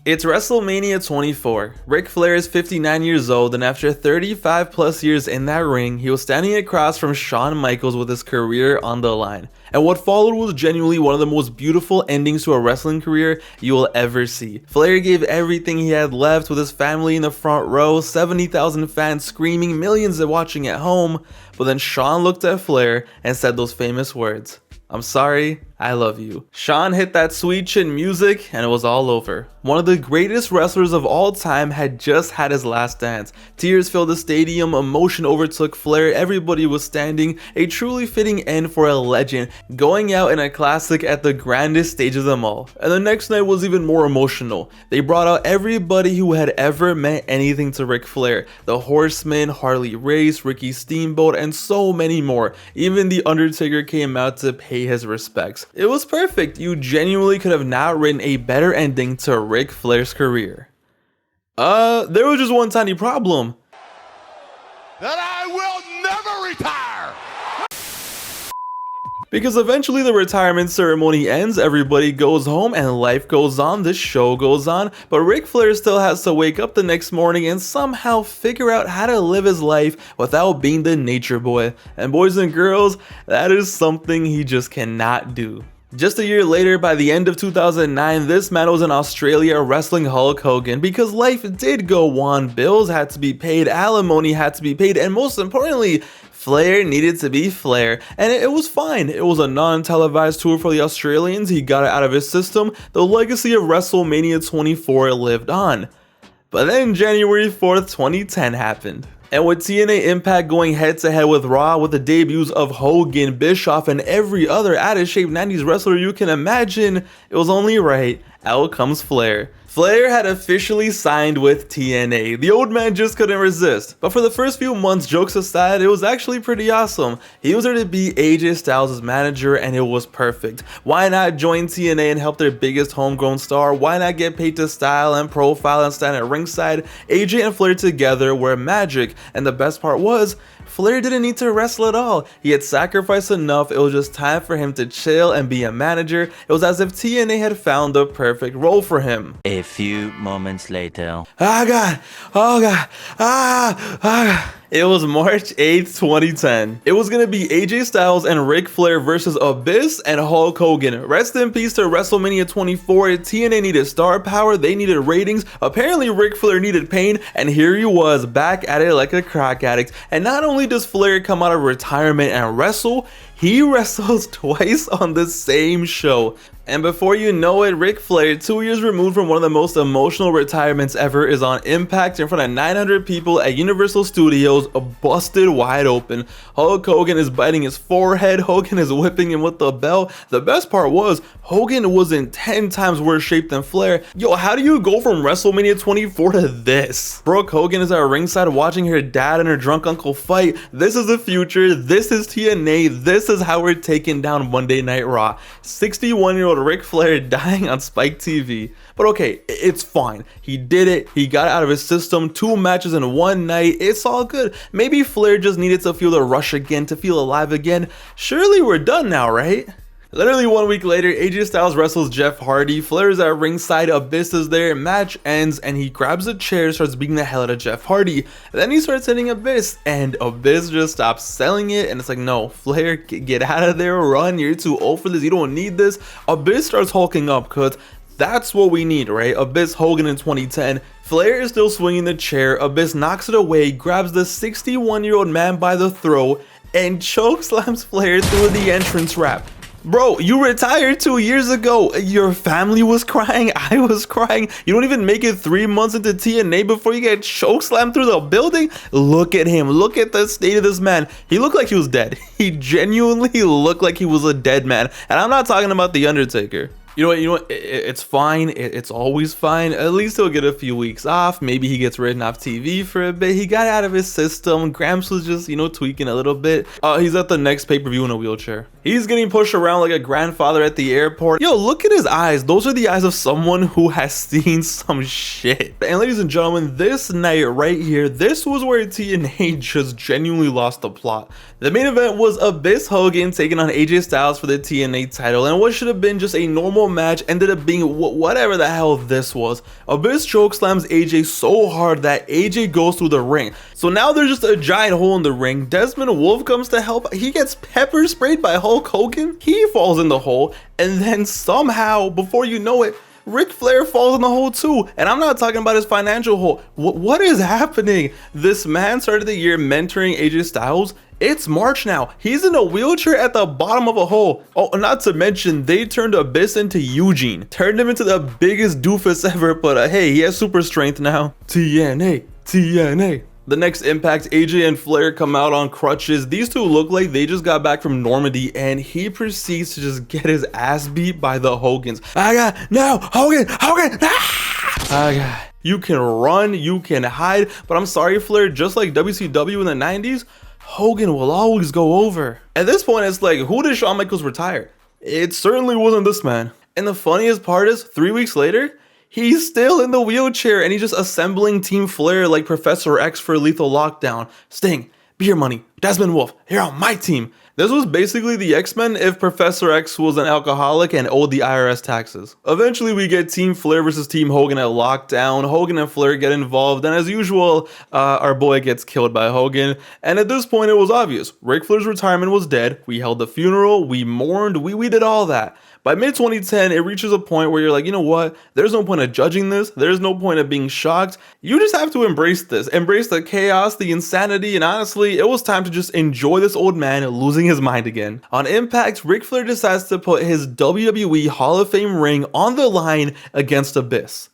It's WrestleMania 24. Ric Flair is 59 years old, and after 35 plus years in that ring, he was standing across from Shawn Michaels with his career on the line. And what followed was genuinely one of the most beautiful endings to a wrestling career you will ever see. Flair gave everything he had left with his family in the front row, 70,000 fans screaming, millions watching at home. But then Shawn looked at Flair and said those famous words, "I'm sorry, I love you." Shawn hit that sweet chin music and it was all over. One of the greatest wrestlers of all time had just had his last dance. Tears filled the stadium, emotion overtook Flair, everybody was standing, a truly fitting end for a legend, going out in a classic at the grandest stage of them all. And the next night was even more emotional. They brought out everybody who had ever meant anything to Ric Flair. The Horseman, Harley Race, Ricky Steamboat, and so many more. Even The Undertaker came out to pay his respects. It was perfect. You genuinely could have not written a better ending to Ric Flair's career. There was just one tiny problem. That I will never retire! Because eventually the retirement ceremony ends, everybody goes home, and life goes on, the show goes on, but Ric Flair still has to wake up the next morning and somehow figure out how to live his life without being the nature boy. And boys and girls, that is something he just cannot do. Just a year later, by the end of 2009, this man was in Australia wrestling Hulk Hogan because life did go on. Bills had to be paid, alimony had to be paid, and most importantly, Flair needed to be Flair, and it was fine. It was a non-televised tour for the Australians. He got it out of his system. The legacy of WrestleMania 24 lived on. But then January 4th, 2010 happened. And with TNA Impact going head to head with Raw with the debuts of Hogan, Bischoff, and every other out-of-shape 90s wrestler you can imagine, it was only right, out comes Flair. Flair had officially signed with TNA. The old man just couldn't resist. But for the first few months, jokes aside, it was actually pretty awesome. He was there to be AJ Styles' manager, and it was perfect. Why not join TNA and help their biggest homegrown star? Why not get paid to style and profile and stand at ringside? AJ and Flair together were magic, and the best part was, Flair didn't need to wrestle at all. He had sacrificed enough, it was just time for him to chill and be a manager. It was as if TNA had found the perfect role for him. A few moments later. Oh God, God. It was March 8th, 2010. It was gonna be AJ Styles and Ric Flair versus Abyss and Hulk Hogan. Rest in peace to WrestleMania 24. TNA needed star power, they needed ratings. Apparently Ric Flair needed pain, and here he was back at it like a crack addict. And not only does Flair come out of retirement and wrestle, he wrestles twice on the same show. And before you know it, Ric Flair, 2 years removed from one of the most emotional retirements ever, is on Impact in front of 900 people at Universal Studios, busted wide open. Hulk Hogan is biting his forehead, Hogan is whipping him with the belt. The best part was, Hogan was in 10 times worse shape than Flair. Yo, how do you go from WrestleMania 24 to this? Brooke Hogan is at ringside watching her dad and her drunk uncle fight. This is the future, this is TNA, this is how we're taking down Monday Night Raw. 61-year-old Ric Flair dying on Spike TV. But okay, it's fine. He did it. He got it out of his system. 2 matches in one night. It's all good. Maybe Flair just needed to feel the rush again, to feel alive again. Surely we're done now, right? Literally 1 week later, AJ Styles wrestles Jeff Hardy. Flair is at ringside, Abyss is there, match ends, and he grabs a chair, starts beating the hell out of Jeff Hardy. And then he starts hitting Abyss, and Abyss just stops selling it, and it's like, no, Flair, get out of there, run, you're too old for this, you don't need this. Abyss starts hulking up, because that's what we need, right? Abyss Hogan in 2010. Flair is still swinging the chair, Abyss knocks it away, grabs the 61-year-old man by the throat, and chokeslams Flair through the entrance ramp. Bro, you retired 2 years ago. Your family was crying. I was crying. You don't even make it 3 months into TNA before you get chokeslammed through the building. Look at him. Look at the state of this man. He looked like he was dead. He genuinely looked like he was a dead man. And I'm not talking about The Undertaker. You know what? It's fine. It's always fine. At least he'll get a few weeks off. Maybe he gets written off TV for a bit. He got out of his system. Gramps was just, tweaking a little bit. He's at the next pay-per-view in a wheelchair. He's getting pushed around like a grandfather at the airport. Yo, look at his eyes. Those are the eyes of someone who has seen some shit. And ladies and gentlemen, this night right here, this was where TNA just genuinely lost the plot. The main event was Abyss Hogan taking on AJ Styles for the TNA title, and what should have been just a normal match ended up being whatever the hell this was. Abyss chokeslams AJ so hard that AJ goes through the ring. So now there's just a giant hole in the ring. Desmond Wolf comes to help. He gets pepper sprayed by Hulk Hogan. He falls in the hole, and then somehow, before you know it, Ric Flair falls in the hole too, and I'm not talking about his financial hole. What is happening? This man started the year mentoring AJ Styles. It's March now. He's in a wheelchair at the bottom of a hole. Oh, not to mention, they turned Abyss into Eugene. Turned him into the biggest doofus ever, but hey, he has super strength now. TNA, TNA. The next Impact, AJ and Flair come out on crutches. These two look like they just got back from Normandy, and he proceeds to just get his ass beat by the Hogans. No, Hogan, You can run, you can hide, but I'm sorry, Flair, just like WCW in the 90s, Hogan will always go over. At this point, it's like, who did Shawn Michaels retire? It certainly wasn't this man. And the funniest part is, 3 weeks later, he's still in the wheelchair and he's just assembling Team Flair like Professor X for Lethal Lockdown. Sting, Beer Money, Desmond Wolf, here on my team. This was basically the X-Men if Professor X was an alcoholic and owed the IRS taxes. Eventually we get Team Flair versus Team Hogan at Lockdown. Hogan and Flair get involved, and as usual, our boy gets killed by Hogan. And at this point it was obvious. Ric Flair's retirement was dead. We held the funeral, we mourned, we did all that. By mid-2010, it reaches a point where you're like, you know what? There's no point of judging this. There's no point of being shocked. You just have to embrace this. Embrace the chaos, the insanity, and honestly, it was time to just enjoy this old man losing his mind again. On Impact, Ric Flair decides to put his WWE Hall of Fame ring on the line against Abyss.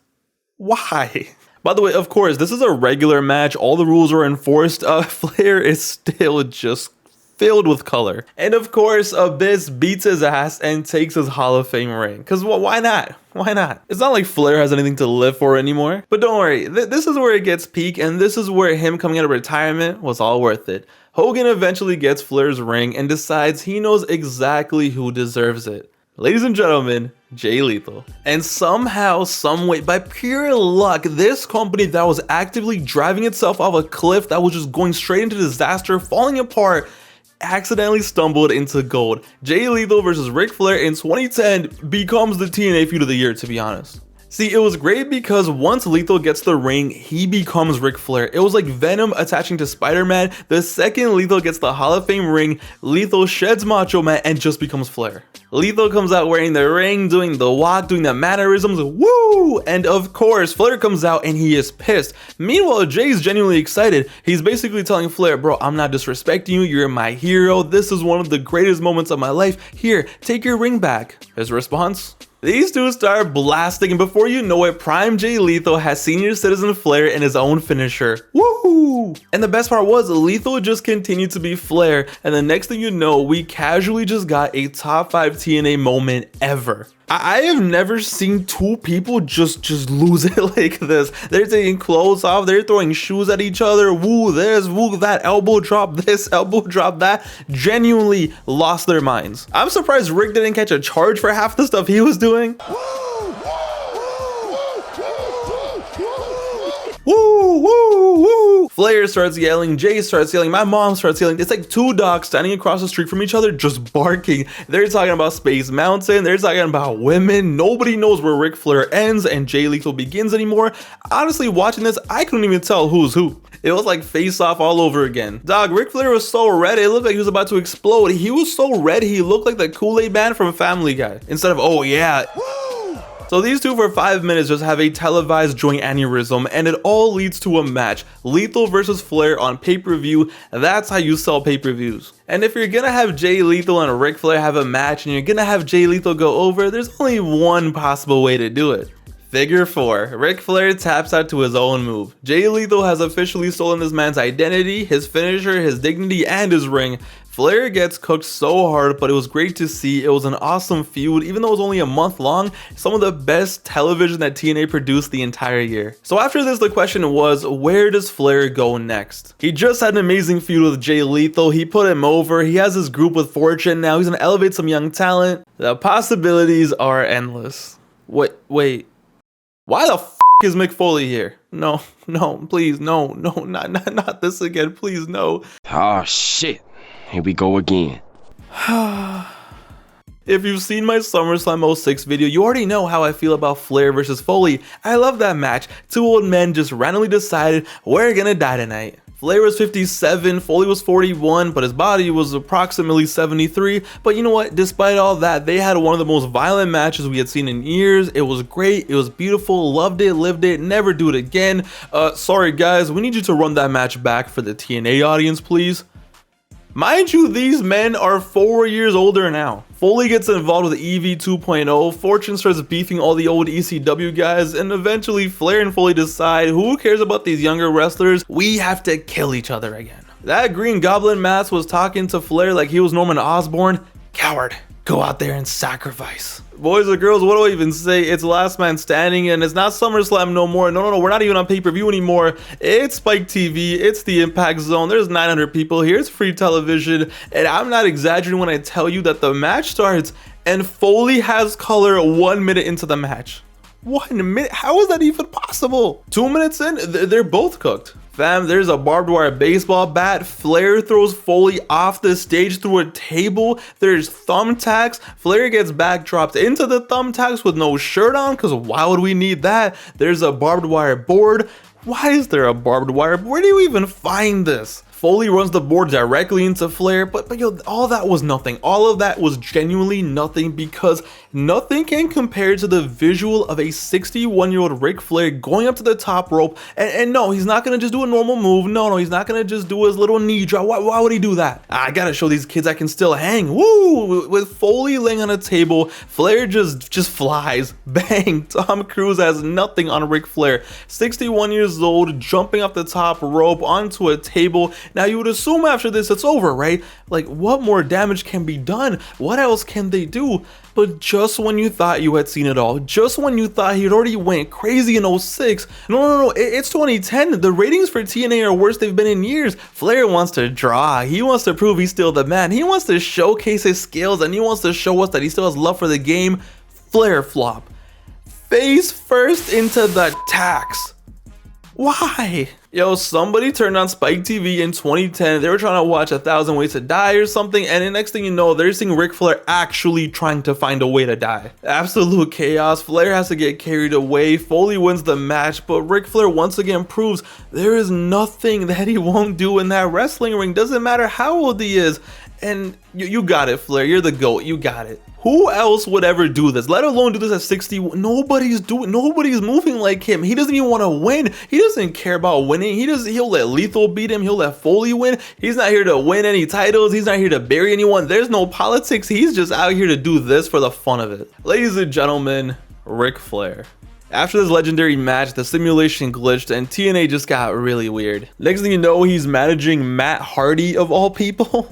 Why? By the way, of course, this is a regular match. All the rules are enforced. Flair is still just filled with color. And of course, Abyss beats his ass and takes his Hall of Fame ring. Because why not? Why not? It's not like Flair has anything to live for anymore. But don't worry, this is where it gets peak, and this is where him coming out of retirement was all worth it. Hogan eventually gets Flair's ring and decides he knows exactly who deserves it. Ladies and gentlemen, Jay Lethal. And somehow, someway, by pure luck, this company that was actively driving itself off a cliff, that was just going straight into disaster, falling apart, accidentally stumbled into gold. Jay Lethal versus Ric Flair in 2010 becomes the TNA feud of the year, to be honest. See, it was great because once Lethal gets the ring, he becomes Ric Flair. It was like Venom attaching to Spider-Man. The second Lethal gets the Hall of Fame ring, Lethal sheds Macho Man and just becomes Flair. Lethal comes out wearing the ring, doing the walk, doing the mannerisms, woo! And of course, Flair comes out and he is pissed. Meanwhile, Jay's genuinely excited. He's basically telling Flair, bro, I'm not disrespecting you, you're my hero, this is one of the greatest moments of my life, here, take your ring back. His response? These two start blasting, and before you know it, Prime Jay Lethal has Senior Citizen Flair in his own finisher. Woohoo! And the best part was, Lethal just continued to be Flair, and the next thing you know, we casually just got a top 5 TNA moment ever. I have never seen two people just lose it like this. They're taking clothes off, they're throwing shoes at each other, woo this, woo that, elbow drop this, elbow drop that. Genuinely lost their minds. I'm surprised Rick didn't catch a charge for half the stuff he was doing. Woo, woo, woo. Flair starts yelling, Jay starts yelling, my mom starts yelling. It's like two dogs standing across the street from each other just barking. They're talking about Space Mountain, they're talking about women. Nobody knows where Ric Flair ends and Jay Lethal begins anymore. Honestly, watching this, I couldn't even tell who's who. It was like Face Off all over again. Dog, Ric Flair was so red, it looked like he was about to explode. He was so red, he looked like the Kool-Aid man from Family Guy. Instead of, oh yeah. So these two for 5 minutes just have a televised joint aneurysm, and it all leads to a match. Lethal versus Flair on pay-per-view. That's how you sell pay-per-views. And if you're gonna have Jay Lethal and Ric Flair have a match and you're gonna have Jay Lethal go over, there's only one possible way to do it. Figure 4. Ric Flair taps out to his own move. Jay Lethal has officially stolen this man's identity, his finisher, his dignity, and his ring. Flair gets cooked so hard, but it was great to see. It was an awesome feud, even though it was only a month long. Some of the best television that TNA produced the entire year. So after this, the question was, where does Flair go next? He just had an amazing feud with Jay Lethal. He put him over. He has his group with Fortune now. He's gonna elevate some young talent. The possibilities are endless. Wait. Why the f is Mick Foley here? No, please, no, not this again, please, no. Oh shit. Here we go again. If you've seen my SummerSlam 06 video, you already know how I feel about Flair versus Foley. I love that match. Two old men just randomly decided we're gonna die tonight. Flair was 57, Foley was 41, but his body was approximately 73. But you know what? Despite all that, they had one of the most violent matches we had seen in years. It was great. It was beautiful. Loved it. Lived it. Never do it again. Sorry guys, we need you to run that match back for the TNA audience, please. Mind you, these men are 4 years older now. Foley gets involved with EV 2.0, Fortune starts beefing all the old ECW guys, and eventually Flair and Foley decide, who cares about these younger wrestlers? We have to kill each other again. That Green Goblin mask was talking to Flair like he was Norman Osborn. Coward, go out there and sacrifice. Boys or girls, what do I even say? It's last man standing, and it's not SummerSlam no more. No, we're not even on pay-per-view anymore. It's Spike TV, it's the Impact Zone. There's 900 people here, it's free television, and I'm not exaggerating when I tell you that the match starts and Foley has color 1 minute into the match. 1 minute? How is that even possible? 2 minutes in, they're both cooked. Fam, there's a barbed wire baseball bat. Flair throws Foley off the stage through a table. There's thumbtacks. Flair gets backdropped into the thumbtacks with no shirt on, because why would we need that? There's a barbed wire board. Why is there a barbed wire? Where do you even find this? Foley runs the board directly into Flair, but yo, all that was nothing. All of that was genuinely nothing, because nothing can compare to the visual of a 61-year-old Ric Flair going up to the top rope. And no, he's not gonna just do a normal move. No, he's not gonna just do his little knee drop. Why would he do that? I gotta show these kids I can still hang. Woo! With Foley laying on a table, Flair just flies. Bang! Tom Cruise has nothing on Ric Flair. 61 years old, jumping off the top rope onto a table. Now you would assume after this it's over, right? Like, what more damage can be done? What else can they do? But just when you thought you had seen it all, just when you thought he had already went crazy in 06, no, it's 2010. The ratings for TNA are worse they've been in years. Flair wants to draw. He wants to prove he's still the man. He wants to showcase his skills, and he wants to show us that he still has love for the game. Flair flop. Face first into the tax. Why? Yo, somebody turned on Spike TV in 2010. They were trying to watch 1,000 Ways to Die or something, and the next thing you know, they're seeing Ric Flair actually trying to find a way to die. Absolute chaos. Flair has to get carried away. Foley wins the match, but Ric Flair once again proves there is nothing that he won't do in that wrestling ring. Doesn't matter how old he is. And you got it, Flair. You're the GOAT. You got it. Who else would ever do this? Let alone do this at 61. Nobody's moving like him. He doesn't even want to win. He doesn't care about winning. He'll let Lethal beat him. He'll let Foley win. He's not here to win any titles. He's not here to bury anyone. There's no politics. He's just out here to do this for the fun of it. Ladies and gentlemen, Ric Flair. After this legendary match, the simulation glitched and TNA just got really weird. Next thing you know, he's managing Matt Hardy of all people.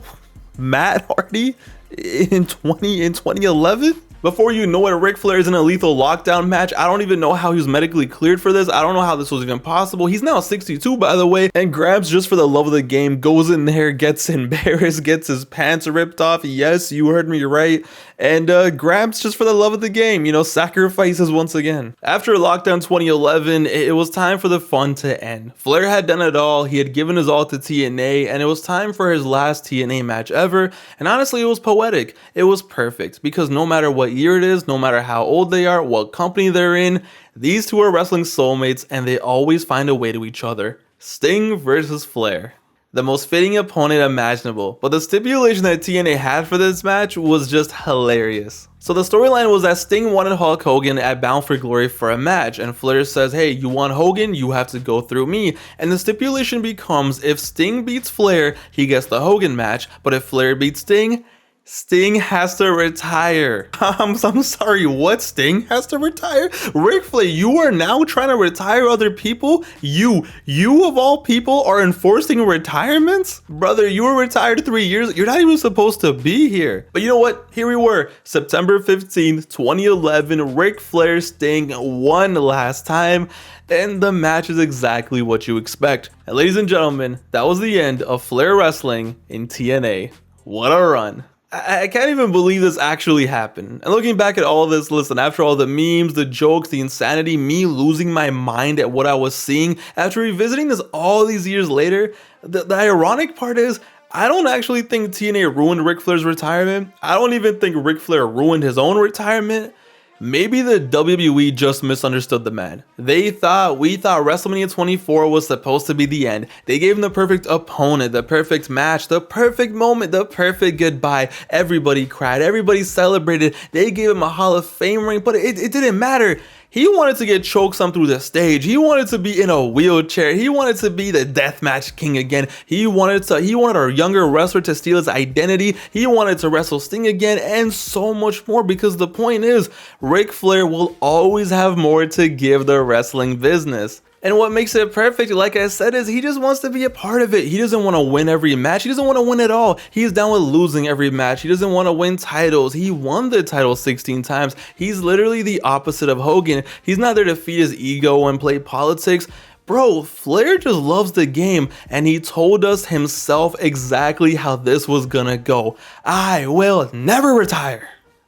Matt Hardy in 2011? Before you know it, Ric Flair is in a lethal lockdown match. I don't even know how he was medically cleared for this. I don't know how this was even possible. He's now 62, by the way, and Grabs, just for the love of the game, goes in there, gets embarrassed, gets his pants ripped off. Yes, you heard me right. And Grabs, just for the love of the game, you know, sacrifices once again. After Lockdown 2011, it was time for the fun to end. Flair had done it all. He had given his all to TNA, and it was time for his last TNA match ever. And honestly, it was poetic. It was perfect, because no matter what year it is, no matter how old they are, what company they're in, these two are wrestling soulmates, and they always find a way to each other. Sting versus Flair. The most fitting opponent imaginable, but the stipulation that TNA had for this match was just hilarious. So the storyline was that Sting wanted Hulk Hogan at Bound for Glory for a match, and Flair says, hey, you want Hogan, you have to go through me. And the stipulation becomes, if Sting beats Flair, he gets the Hogan match, but if Flair beats Sting, Sting has to retire. I'm sorry, what? Sting has to retire? Ric Flair, you are now trying to retire other people? You of all people are enforcing retirements? Brother, you were retired 3 years. You're not even supposed to be here. But you know what? Here we were, September 15th, 2011. Ric Flair Sting one last time. And the match is exactly what you expect. And ladies and gentlemen, that was the end of Flair Wrestling in TNA. What a run. I can't even believe this actually happened. And looking back at all this, listen, after all the memes, the jokes, the insanity, me losing my mind at what I was seeing, after revisiting this all these years later, the ironic part is, I don't actually think TNA ruined Ric Flair's retirement. I don't even think Ric Flair ruined his own retirement. Maybe the WWE just misunderstood the man. We thought WrestleMania 24 was supposed to be the end. They gave him the perfect opponent, the perfect match, the perfect moment, the perfect goodbye. Everybody cried, everybody celebrated. They gave him a Hall of Fame ring, but it didn't matter. He wanted to get chokeslammed through the stage. He wanted to be in a wheelchair. He wanted to be the deathmatch king again. He wanted our younger wrestler to steal his identity. He wanted to wrestle Sting again, and so much more, because the point is, Ric Flair will always have more to give the wrestling business. And what makes it perfect, like I said, is he just wants to be a part of it. He doesn't want to win every match. He doesn't want to win at all. He's down with losing every match. He doesn't want to win titles. He won the title 16 times. He's literally the opposite of Hogan. He's not there to feed his ego and play politics. Bro, Flair just loves the game, and he told us himself exactly how this was gonna go. I will never retire.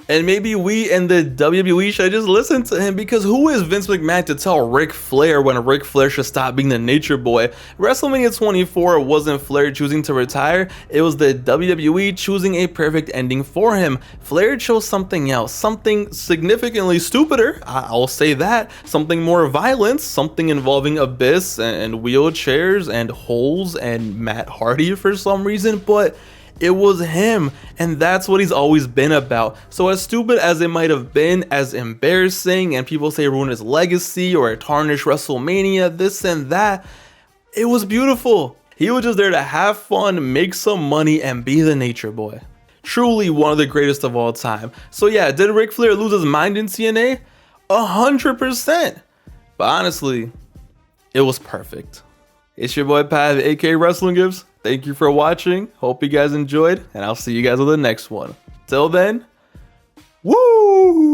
And maybe we and the WWE should just listen to him, because who is Vince McMahon to tell Ric Flair when Ric Flair should stop being the nature boy? WrestleMania 24 wasn't Flair choosing to retire, it was the WWE choosing a perfect ending for him. Flair chose something else, something significantly stupider, I'll say that, something more violent, something involving Abyss and wheelchairs and holes and Matt Hardy for some reason, but it was him, and that's what he's always been about. So as stupid as it might have been, as embarrassing, and people say ruin his legacy or tarnish WrestleMania, this and that, it was beautiful. He was just there to have fun, make some money, and be the nature boy. Truly one of the greatest of all time. So yeah, did Ric Flair lose his mind in TNA? 100%. But honestly, it was perfect. It's your boy Pat, aka Wrestling Gives. Thank you for watching. Hope you guys enjoyed, and I'll see you guys on the next one. Till then, woo!